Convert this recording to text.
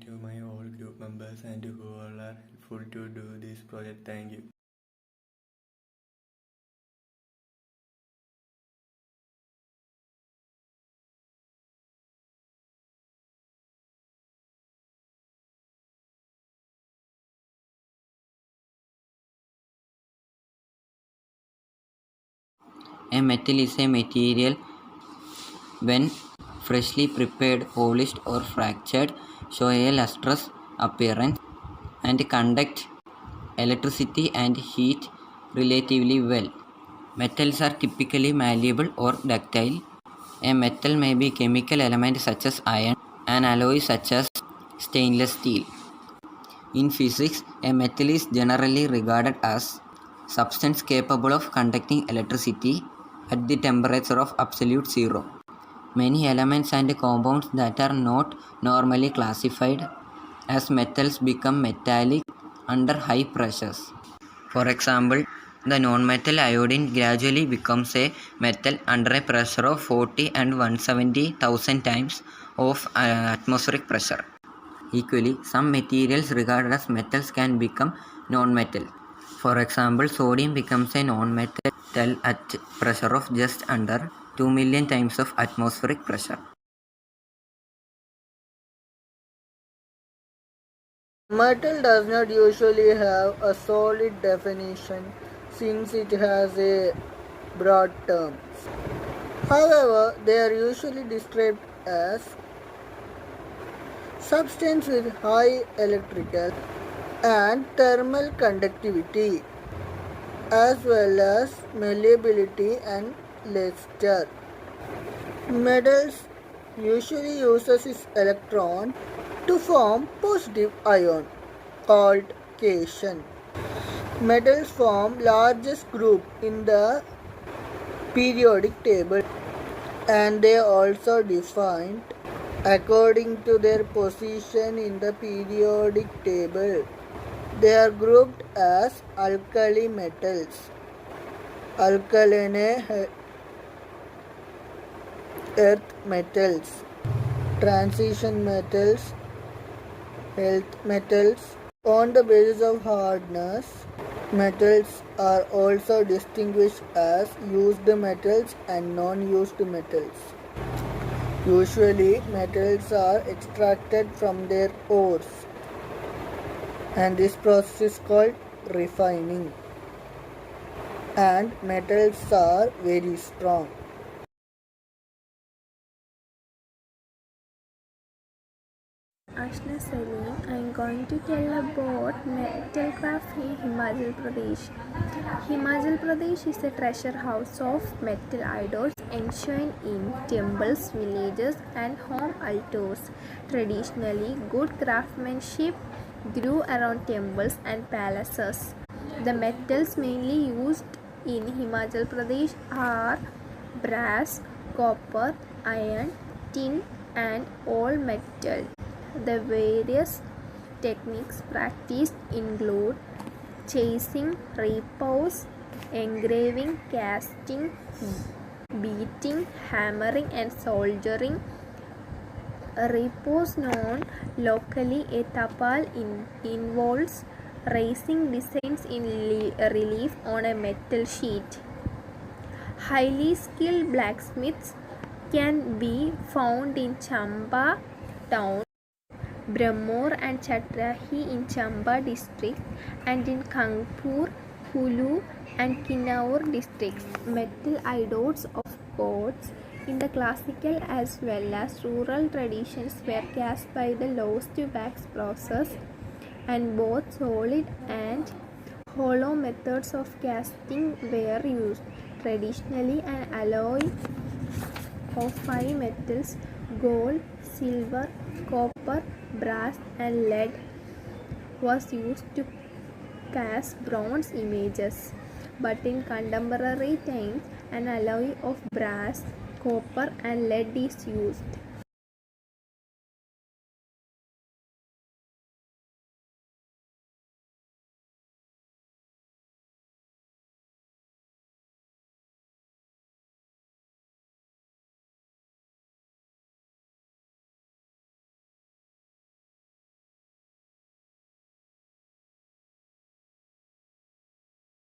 To my all group members and who all are helpful to do this project. Thank you. A metal is a material when freshly prepared, polished or fractured, show a lustrous appearance and conduct electricity and heat relatively well. Metals are typically malleable or ductile. A metal may be a chemical element such as iron, an alloy such as stainless steel. In physics, a metal is generally regarded as substance capable of conducting electricity at the temperature of absolute zero. Many elements and compounds that are not normally classified as metals become metallic under high pressures. For example, the nonmetal iodine gradually becomes a metal under a pressure of 40 and 170,000 times of atmospheric pressure. Equally, some materials regarded as metals can become non-metal. For example, sodium becomes a non-metal at pressure of just under 2 million times of atmospheric pressure. Metal does not usually have a solid definition since it has a broad term. However, they are usually described as substance with high electrical and thermal conductivity, as well as malleability and luster. Metals usually uses its electron to form positive ion called cation. Metals form largest group in the periodic table, and they are also defined according to their position in the periodic table. They are grouped as alkali metals, alkaline earth metals, transition metals, health metals. On the basis of hardness, metals are also distinguished as used metals and non-used metals. Usually, metals are extracted from their ores, and this process is called refining. And metals are very strong. Ashna Salim. I am going to tell about metal craft in Himachal Pradesh. Himachal Pradesh is a treasure house of metal idols enshrined in temples, villages, and home altars. Traditionally, good craftsmanship grew around temples and palaces. The metals mainly used in Himachal Pradesh are brass, copper, iron, tin, and all metal. The various techniques practiced include chasing, repose, engraving, casting, beating, hammering, and soldering. Repose, known locally a tapal, involves raising designs in relief on a metal sheet. Highly skilled blacksmiths can be found in Chamba town, Brahmor and Chatrahi in Chamba district, and in Kangpur, Kulu and Kinnaur districts. Metal idols of gods in the classical as well as rural traditions were cast by the lost wax process, and both solid and hollow methods of casting were used. Traditionally, an alloy of 5 metals, gold, silver, copper, brass and lead, was used to cast bronze images, but in contemporary times an alloy of brass, copper and lead is used.